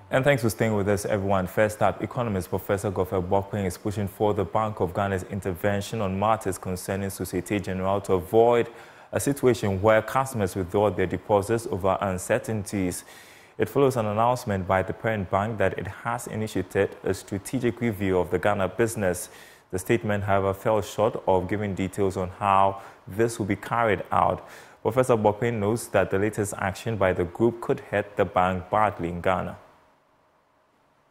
And thanks for staying with us, everyone. First up, economist Professor Bokpin is pushing for the Bank of Ghana's intervention on matters concerning Société Générale to avoid a situation where customers withdraw their deposits over uncertainties. It follows an announcement by the parent bank that it has initiated a strategic review of the Ghana business. The statement, however, fell short of giving details on how this will be carried out. Professor Bokpin notes that the latest action by the group could hurt the bank badly in Ghana.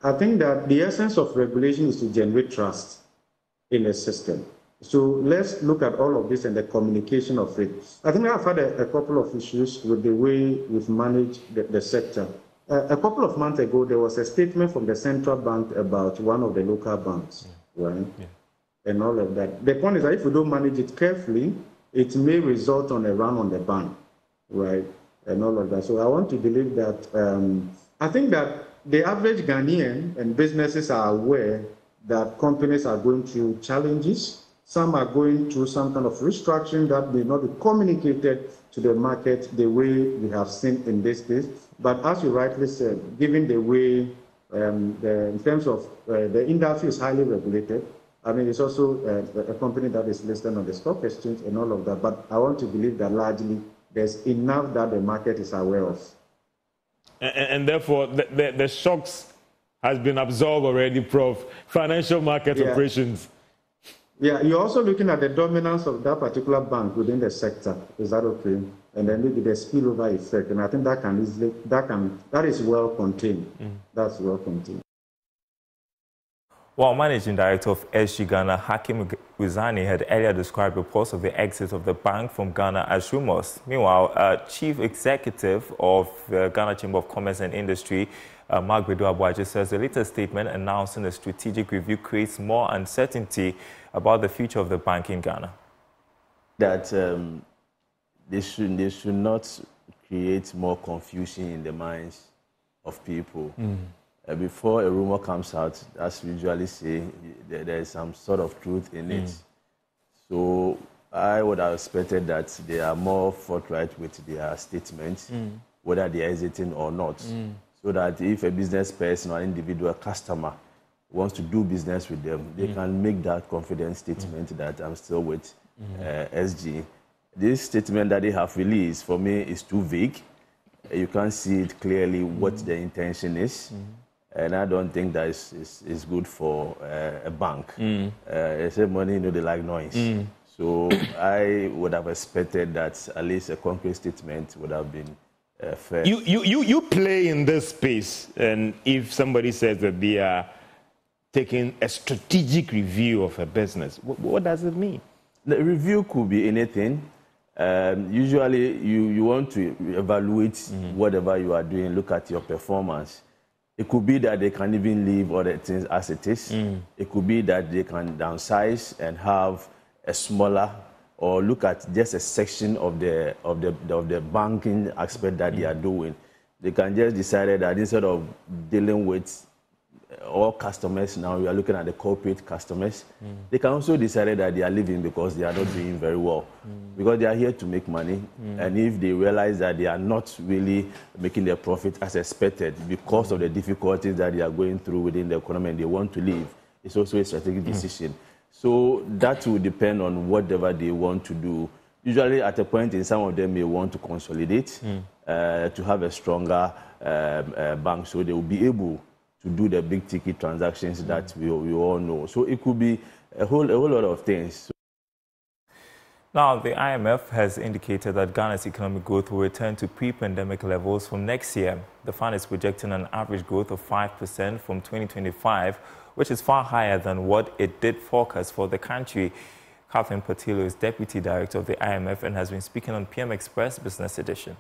I think that the essence of regulation is to generate trust in a system. So let's look at all of this and the communication of it. I think I've had a couple of issues with the way we've managed the sector. A couple of months ago, there was a statement from the central bank about one of the local banks, right? Yeah. And all of that. The point is that if we don't manage it carefully, it may result on a run on the bank, right? And all of that. So I want to believe that, I think that the average Ghanaian and businesses are aware that companies are going through challenges. Some are going through some kind of restructuring that may not be communicated to the market the way we have seen in this case. But as you rightly said, given the way, in terms of the industry is highly regulated, I mean, it's also a company that is listed on the stock exchange and all of that. But I want to believe that largely there's enough that the market is aware of. And therefore, the shocks has been absorbed already, Prof. Financial market operations. Yeah, you're also looking at the dominance of that particular bank within the sector. Is that okay? And then maybe the spillover effect, and I think that is well contained. That's well contained. While Managing Director of EAS Ghana, Hakim Wizani, had earlier described reports of the exit of the bank from Ghana as rumors. Meanwhile, Chief Executive of the Ghana Chamber of Commerce and Industry, Mark Bedu-Abuaji, says the latest statement announcing a strategic review creates more uncertainty about the future of the bank in Ghana. That they should not create more confusion in the minds of people. Before a rumor comes out, as we usually say, there is some sort of truth in it. So I would have expected that they are more forthright with their statements, whether they are exiting or not. So that if a business person or individual customer wants to do business with them, they can make that confident statement that I'm still with SG. This statement that they have released, for me, is too vague. You can't see it clearly what the intention is. And I don't think that is good for a bank. They say money, they like noise. So I would have expected that at least a concrete statement would have been fair. You play in this space, and if somebody says that they are taking a strategic review of a business, what does it mean? The review could be anything. Usually, you want to evaluate whatever you are doing, look at your performance. It could be that they can even leave other things as it is. It could be that they can downsize and have a smaller, or look at just a section of the banking aspect that they are doing. They can just decide that instead of dealing with all customers, now we are looking at the corporate customers. They can also decide that they are leaving because they are not doing very well, because they are here to make money. And if they realize that they are not really making their profit as expected because of the difficulties that they are going through within the economy and they want to leave, it's also a strategic decision. So that will depend on whatever they want to do. Usually at a point in some of them may want to consolidate to have a stronger bank, so they will be able to do the big ticket transactions that we all know. So it could be a whole lot of things. Now, the IMF has indicated that Ghana's economic growth will return to pre-pandemic levels from next year. The fund is projecting an average growth of 5% from 2025, which is far higher than what it did forecast for the country. Catherine Patillo is Deputy Director of the IMF and has been speaking on PM Express Business Edition.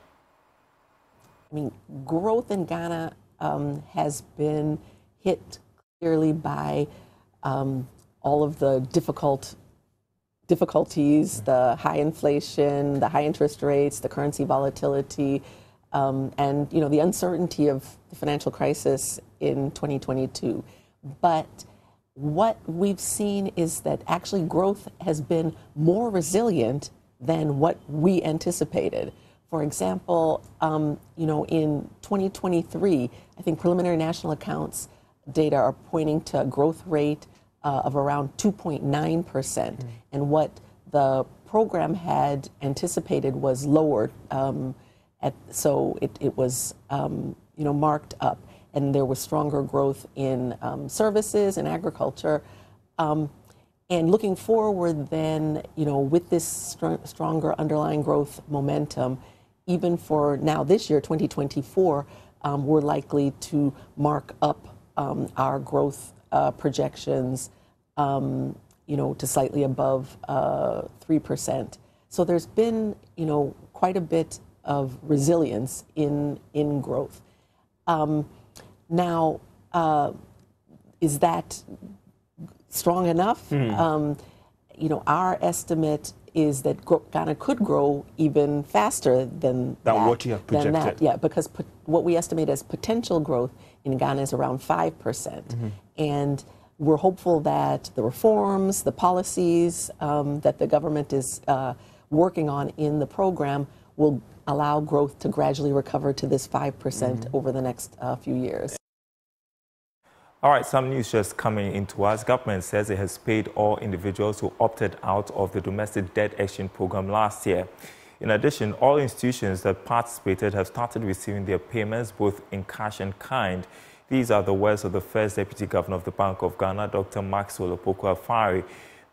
I mean, growth in Ghana has been hit clearly by all of the difficulties, the high inflation, the high interest rates, the currency volatility, and the uncertainty of the financial crisis in 2022. But what we've seen is that actually growth has been more resilient than what we anticipated. For example, in 2023, I think preliminary national accounts data are pointing to a growth rate of around 2.9%. And what the program had anticipated was lowered, so it was marked up. And there was stronger growth in services and agriculture. And looking forward then, with this stronger underlying growth momentum, even for now this year, 2024, we're likely to mark up our growth projections, to slightly above 3%. So there's been, quite a bit of resilience in growth. Now, is that strong enough? Our estimate is that Ghana could grow even faster than what you have projected. Than that, yeah, because what we estimate as potential growth in Ghana is around 5%. And we're hopeful that the reforms, the policies that the government is working on in the program will allow growth to gradually recover to this 5% over the next few years. All right, some news just coming into us. Government says it has paid all individuals who opted out of the domestic debt exchange program last year. In addition, all institutions that participated have started receiving their payments both in cash and kind. These are the words of the first Deputy Governor of the Bank of Ghana, Dr. Maxwell Opoku-Afari.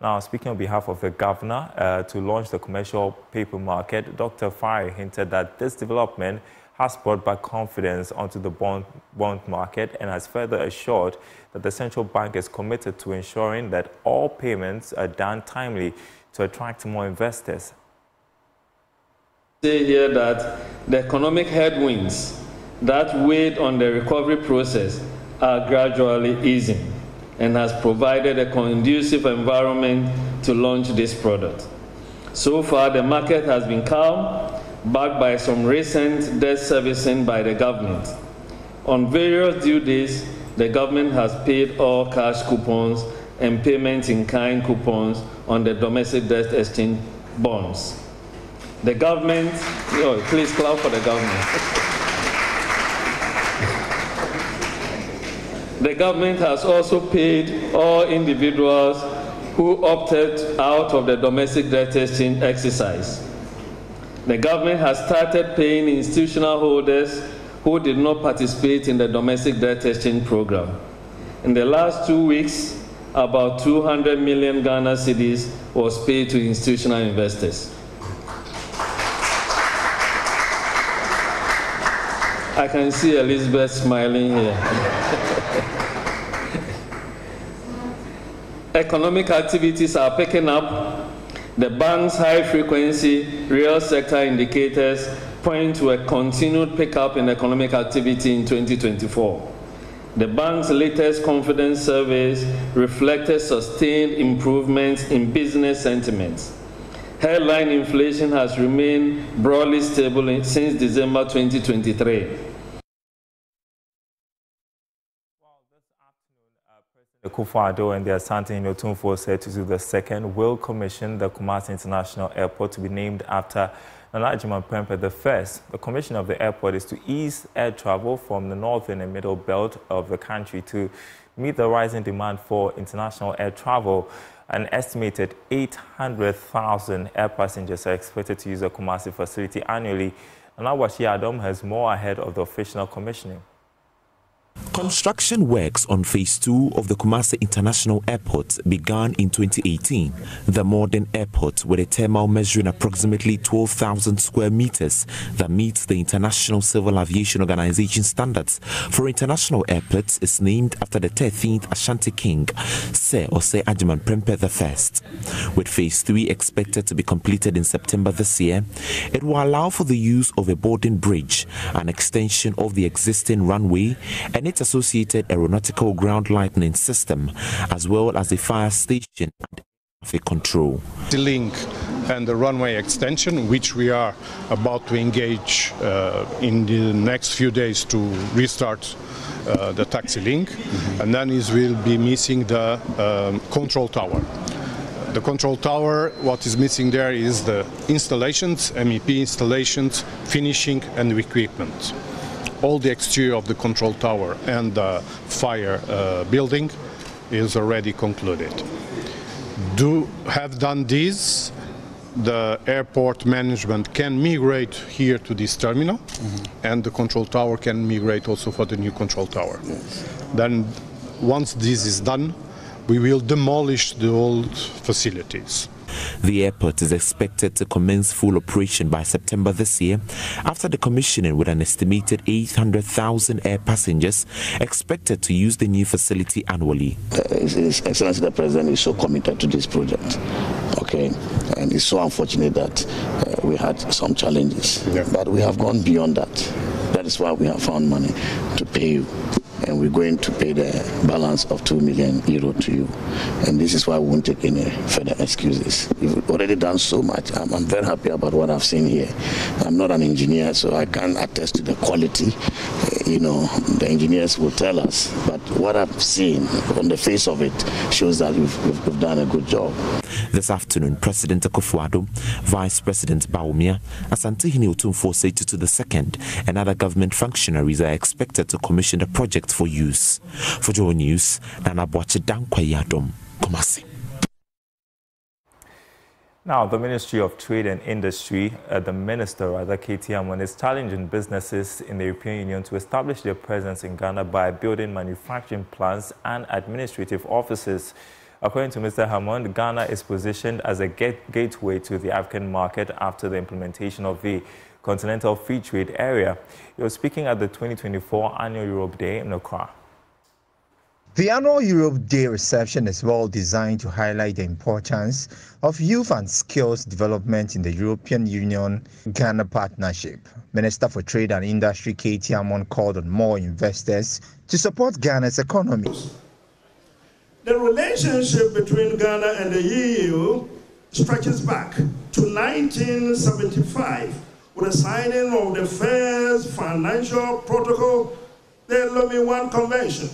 Now, speaking on behalf of the governor to launch the commercial paper market, Dr. Afari hinted that this development has brought back confidence onto the bond market and has further assured that the central bank is committed to ensuring that all payments are done timely to attract more investors. Say here that the economic headwinds that weighed on the recovery process are gradually easing and has provided a conducive environment to launch this product. So far, the market has been calm, backed by some recent debt servicing by the government. On various due days, the government has paid all cash coupons and payment in kind coupons on the domestic debt exchange bonds. The government, please clap for the government. The government has also paid all individuals who opted out of the domestic debt exchange exercise. The government has started paying institutional holders who did not participate in the domestic debt exchange program. In the last 2 weeks, about 200 million Ghana cedis was paid to institutional investors. I can see Elizabeth smiling here. Economic activities are picking up. The bank's high-frequency real sector indicators point to a continued pickup in economic activity in 2024. The bank's latest confidence surveys reflected sustained improvements in business sentiments. Headline inflation has remained broadly stable since December 2023. Akufo-Addo and the Asante Inotumfo said to do the second will commission the Kumasi International Airport to be named after Nana Adjumani Prempeh the first. The commission of the airport is to ease air travel from the northern and middle belt of the country to meet the rising demand for international air travel. An estimated 800,000 air passengers are expected to use the Kumasi facility annually. And Awashi Adam has more ahead of the official commissioning. Construction works on Phase 2 of the Kumasi International Airport began in 2018. The modern airport, with a terminal measuring approximately 12,000 square meters that meets the International Civil Aviation Organization standards for international airports, is named after the 13th Ashanti King, Sir Osei Adjumani Prempeh I. With Phase 3 expected to be completed in September this year, it will allow for the use of a boarding bridge, an extension of the existing runway, and its associated aeronautical ground lightning system, as well as a fire station and traffic control. The link and the runway extension, which we are about to engage in the next few days to restart the taxi link, and then will be missing the control tower. The control tower, what is missing there is the installations, MEP installations, finishing and equipment. All the exterior of the control tower and the fire building is already concluded. Have done this, the airport management can migrate here to this terminal, and the control tower can migrate also for the new control tower. Yes. Then once this is done, we will demolish the old facilities. The airport is expected to commence full operation by September this year, after the commissioning, with an estimated 800,000 air passengers expected to use the new facility annually. His Excellency the President is so committed to this project, okay, and it's so unfortunate that we had some challenges, but we have gone beyond that. That is why we have found money to pay you. And we're going to pay the balance of €2 million to you. And this is why we won't take any further excuses. You've already done so much. I'm very happy about what I've seen here. I'm not an engineer, so I can't attest to the quality. The engineers will tell us. But what I've seen on the face of it shows that we've done a good job. This afternoon, President Akufo-Addo, Vice President Bawumia, Asante Otumfuo Osei II, and other government functionaries are expected to commission the project for use. For Joe News, Nana Boache Dankwayadom, Kumasi. Now, the Ministry of Trade and Industry, K.T. Amon, is challenging businesses in the European Union to establish their presence in Ghana by building manufacturing plants and administrative offices. According to Mr. Hammond, Ghana is positioned as a gateway to the African market after the implementation of the Continental Free Trade Area. He was speaking at the 2024 Annual Europe Day in Accra. The annual Europe Day reception is well designed to highlight the importance of youth and skills development in the European Union-Ghana partnership. Minister for Trade and Industry K.T. Amon called on more investors to support Ghana's economy. The relationship between Ghana and the EU stretches back to 1975 with the signing of the first financial protocol, the Lomé I Convention.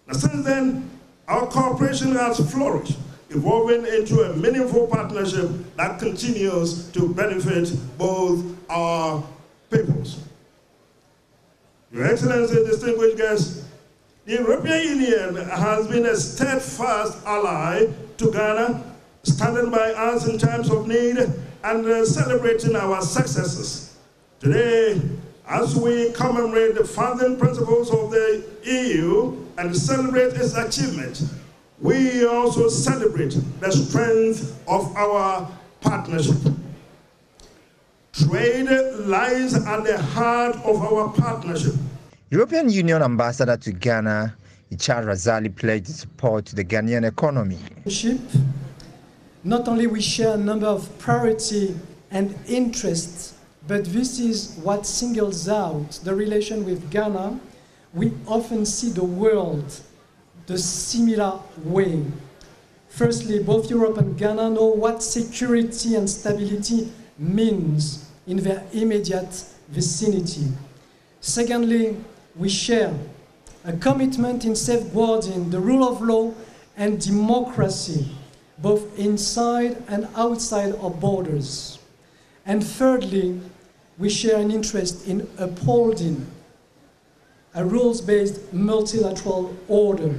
Now, since then, our cooperation has flourished, evolving into a meaningful partnership that continues to benefit both our peoples. Your Excellency, distinguished guests, the European Union has been a steadfast ally to Ghana, standing by us in times of need and celebrating our successes. Today, as we commemorate the founding principles of the EU and celebrate its achievements, we also celebrate the strength of our partnership. Trade lies at the heart of our partnership. European Union Ambassador to Ghana, Ichad Razali, pledged support to the Ghanaian economy. Not only we share a number of priority and interests, but this is what singles out the relation with Ghana. We often see the world the similar way. Firstly, both Europe and Ghana know what security and stability means in their immediate vicinity. Secondly, we share a commitment in safeguarding the rule of law and democracy, both inside and outside our borders. And thirdly, we share an interest in upholding a rules-based multilateral order.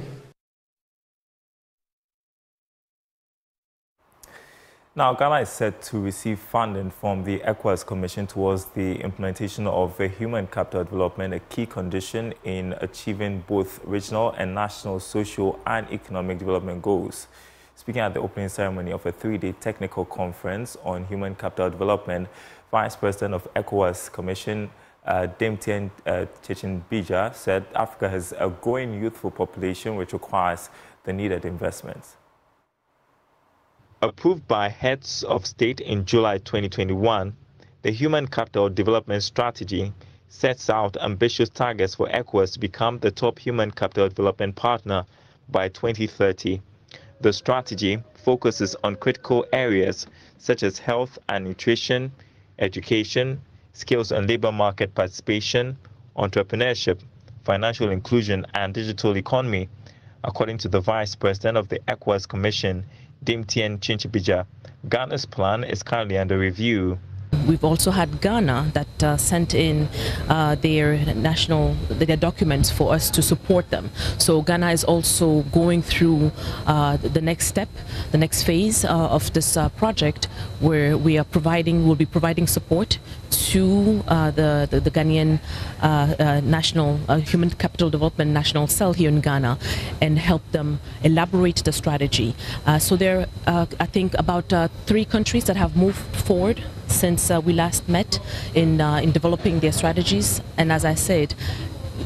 Now, Ghana is set to receive funding from the EAS Commission towards the implementation of human capital development, a key condition in achieving both regional and national social and economic development goals. Speaking at the opening ceremony of a 3-day technical conference on human capital development, Vice President of EAS Commission, Demtien Chechin-Bija, said Africa has a growing youthful population which requires the needed investments. Approved by heads of state in July 2021, the Human Capital Development Strategy sets out ambitious targets for EAS to become the top human capital development partner by 2030. The strategy focuses on critical areas such as health and nutrition, education, skills and labor market participation, entrepreneurship, financial inclusion, and digital economy. According to the Vice President of the EAS Commission, Dimtien Chinchibija. Ghana's plan is currently under review. We've also had Ghana that sent in their documents for us to support them. So Ghana is also going through the next step, the next phase of this project, where we'll be providing support to the Ghanaian National Human Capital Development National Cell here in Ghana and help them elaborate the strategy. So there are, I think, about 3 countries that have moved forward since we last met in developing their strategies. And as I said,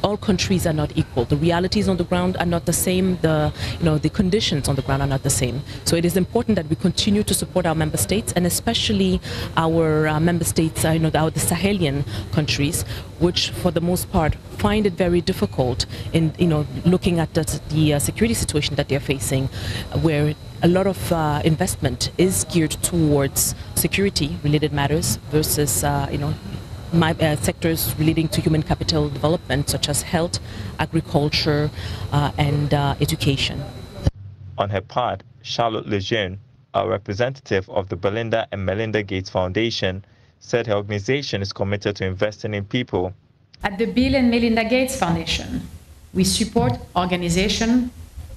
all countries are not equal. The realities on the ground are not the same. The conditions on the ground are not the same. So it is important that we continue to support our member states, and especially our member states, the Sahelian countries, which for the most part find it very difficult in looking at the security situation that they're facing, where a lot of investment is geared towards security-related matters versus sectors relating to human capital development, such as health, agriculture, and education. On her part, Charlotte Lejeune, a representative of the Belinda and Melinda Gates Foundation, said her organization is committed to investing in people. At the Bill and Melinda Gates Foundation, we support organizations,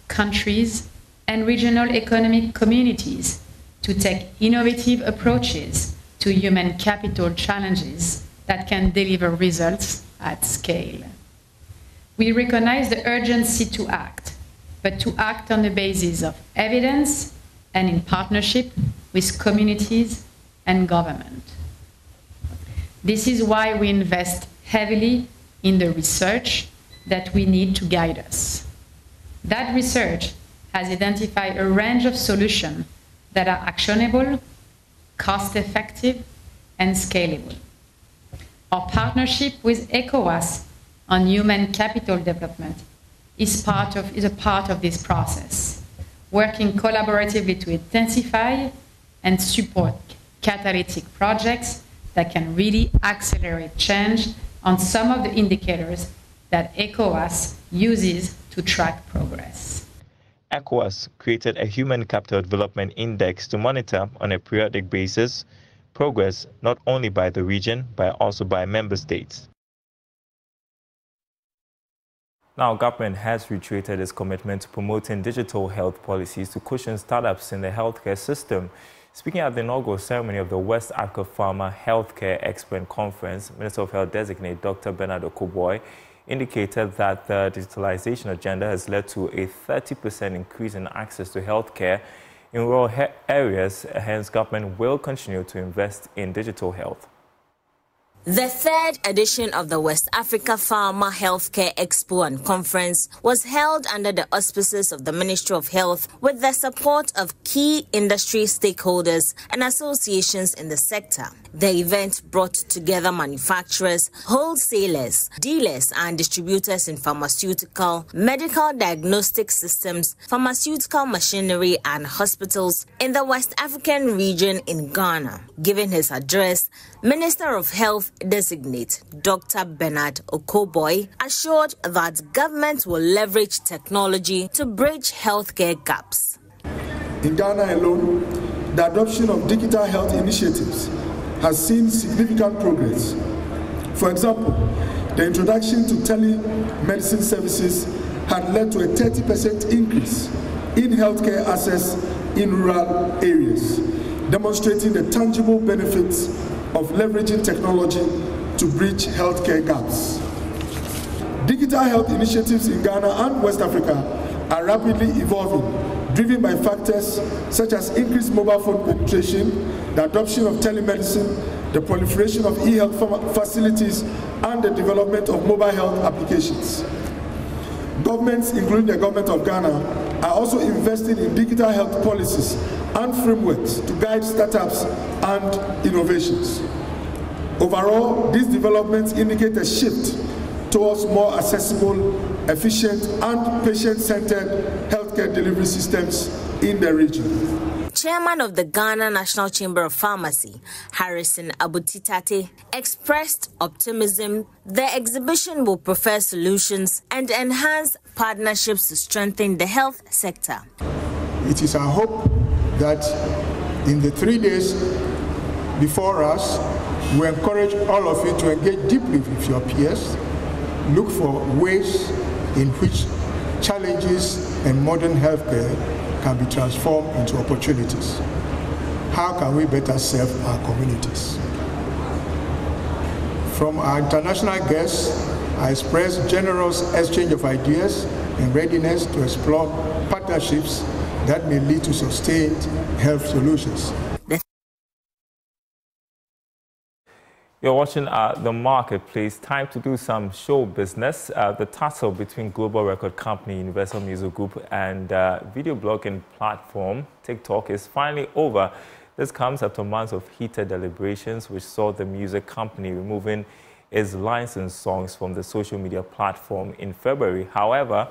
countries, and regional economic communities to take innovative approaches to human capital challenges that can deliver results at scale. We recognize the urgency to act, but to act on the basis of evidence and in partnership with communities and government. This is why we invest heavily in the research that we need to guide us. That research has identified a range of solutions that are actionable, cost-effective, and scalable. Our partnership with ECOWAS on human capital development is a part of this process, working collaboratively to intensify and support catalytic projects that can really accelerate change on some of the indicators that ECOWAS uses to track progress. ECOWAS created a Human Capital Development Index to monitor on a periodic basis progress not only by the region, but also by member states. Now, government has reiterated its commitment to promoting digital health policies to cushion startups in the healthcare system. Speaking at the inaugural ceremony of the West Africa Pharma Healthcare Expert Conference, Minister of Health designate Dr. Bernard Okoboy indicated that the digitalization agenda has led to a 30% increase in access to healthcare in rural areas. Hence, government will continue to invest in digital health. The third edition of the West Africa Pharma Healthcare Expo and Conference was held under the auspices of the Ministry of Health with the support of key industry stakeholders and associations in the sector. The event brought together manufacturers, wholesalers, dealers and distributors in pharmaceutical, medical diagnostic systems, pharmaceutical machinery and hospitals in the West African region in Ghana. Giving his address, Minister of Health designate Dr. Bernard Okoboy assured that government will leverage technology to bridge healthcare gaps. In Ghana alone, the adoption of digital health initiatives has seen significant progress. For example, the introduction to telemedicine services had led to a 30% increase in healthcare access in rural areas, demonstrating the tangible benefits of leveraging technology to bridge healthcare gaps. Digital health initiatives in Ghana and West Africa are rapidly evolving, driven by factors such as increased mobile phone penetration, the adoption of telemedicine, the proliferation of e-health facilities, and the development of mobile health applications. Governments, including the government of Ghana, are also investing in digital health policies and frameworks to guide startups and innovations. Overall, these developments indicate a shift towards more accessible, efficient, and patient-centered healthcare delivery systems in the region. Chairman of the Ghana National Chamber of Pharmacy, Harrison Abutitate, expressed optimism the exhibition will prefer solutions and enhance partnerships to strengthen the health sector. It is our hope that in the 3 days before us, we encourage all of you to engage deeply with your peers, look for ways in which challenges in modern healthcare can be transformed into opportunities. How can we better serve our communities? From our international guests, I express generous exchange of ideas and readiness to explore partnerships that may lead to sustained health solutions. You're watching The Marketplace. Time to do some show business. The tussle between global record company Universal Music Group and video blogging platform TikTok is finally over. This comes after months of heated deliberations, which saw the music company removing its licensed songs from the social media platform in February. However,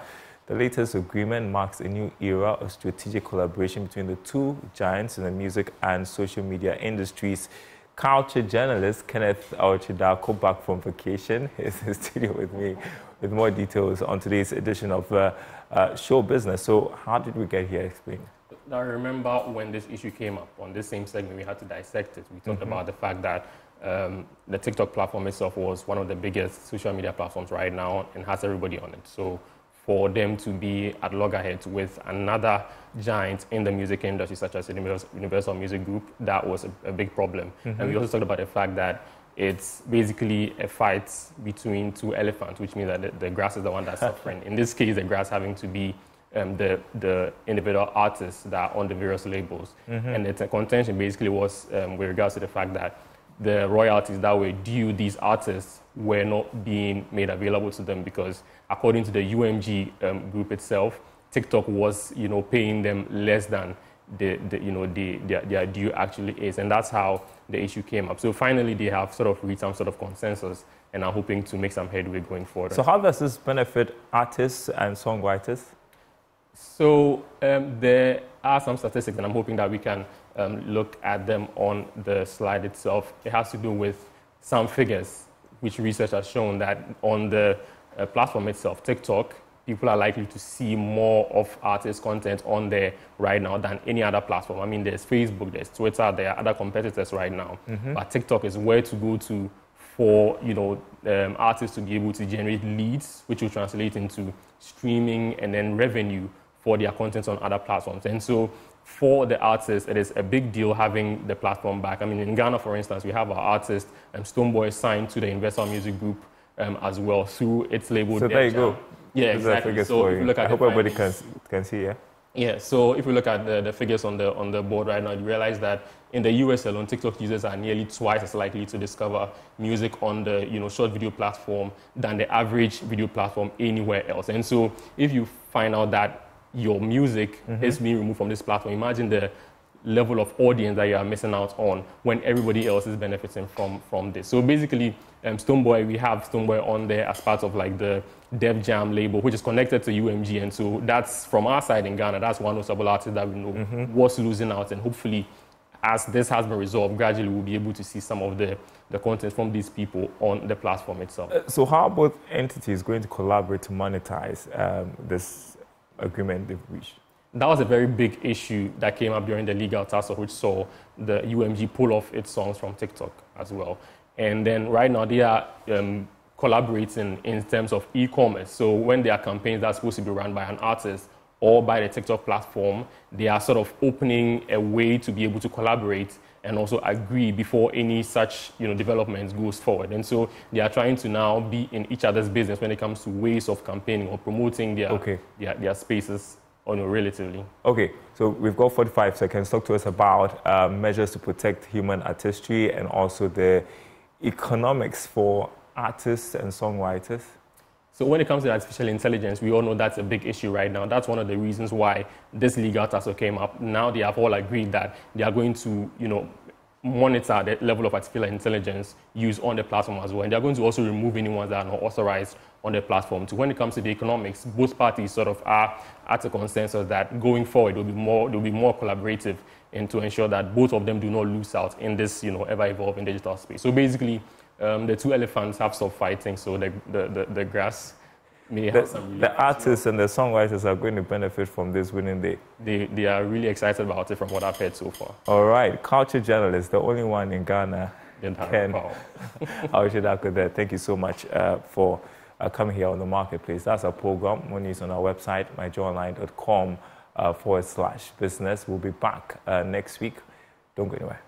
the latest agreement marks a new era of strategic collaboration between the two giants in the music and social media industries. Culture journalist Kenneth Aochidako, back from vacation, is in the studio with me with more details on today's edition of Show Business. So how did we get here? Explain. I remember when this issue came up on this same segment, we had to dissect it. We talked about the fact that the TikTok platform itself was one of the biggest social media platforms right now and has everybody on it. So for them to be at loggerheads with another giant in the music industry, such as the Universal Music Group, that was a big problem. And we also talked about the fact that it's basically a fight between two elephants, which means that the grass is the one that's suffering. In this case, the grass having to be the individual artists that are on the various labels. And the contention basically was with regards to the fact that the royalties that were due these artists were not being made available to them because, according to the UMG group itself, TikTok was, paying them less than their due actually is, and that's how the issue came up. So finally, they have sort of reached some sort of consensus and are hoping to make some headway going forward. So how does this benefit artists and songwriters? So there are some statistics, and I'm hoping that we can look at them on the slide itself. It has to do with some figures, which research has shown that on the platform itself, TikTok, people are likely to see more of artist content on there right now than any other platform. I mean, there's Facebook, there's Twitter, there are other competitors right now. But TikTok is where to go to for artists to be able to generate leads, which will translate into streaming and then revenue for their content on other platforms. And so for the artists, it is a big deal having the platform back. I mean, in Ghana, for instance, we have our artist, Stonebwoy, signed to the Universal Music Group as well through its label. So there you go. Yeah, exactly. So if you look at I hope everybody can see, yeah? Yeah, so if you look at the figures on the board right now, you realize that in the US alone, TikTok users are nearly twice as likely to discover music on the short video platform than the average video platform anywhere else. And so if you find out that your music is being removed from this platform, imagine the level of audience that you are missing out on when everybody else is benefiting from this. So basically, Stonebwoy, we have Stonebwoy on there as part of like the Def Jam label, which is connected to UMG. And so that's from our side in Ghana, that's one notable artist that we know was losing out. And hopefully, as this has been resolved, gradually we'll be able to see some of the content from these people on the platform itself. So how are both entities going to collaborate to monetize this agreement they've reached? That was a very big issue that came up during the legal tussle, which saw the UMG pull off its songs from TikTok as well. And then right now they are collaborating in terms of e-commerce. So when there are campaigns that's supposed to be run by an artist or by the TikTok platform, they are sort of opening a way to be able to collaborate and also agree before any such developments goes forward. And so they are trying to now be in each other's business when it comes to ways of campaigning or promoting their spaces relatively. Okay, so we've got 45 seconds. Talk to us about measures to protect human artistry and also the economics for artists and songwriters. So when it comes to artificial intelligence, we all know that's a big issue right now. That's one of the reasons why this legal tussle came up. Now they have all agreed that they are going to, monitor the level of artificial intelligence used on the platform as well. And they're going to also remove any ones that are not authorized on the platform. So when it comes to the economics, both parties sort of are at a consensus that going forward they'll be more collaborative and to ensure that both of them do not lose out in this, ever-evolving digital space. So basically, the two elephants have stopped fighting, so the grass The artists and the songwriters are going to benefit from this winning day. They are really excited about it from what I've heard so far. All right, culture journalist, the only one in Ghana. Ken Aoshidaku, thank you so much for coming here on The Marketplace. That's our program. More news on our website, myjoyonline.com/business. We'll be back next week. Don't go anywhere.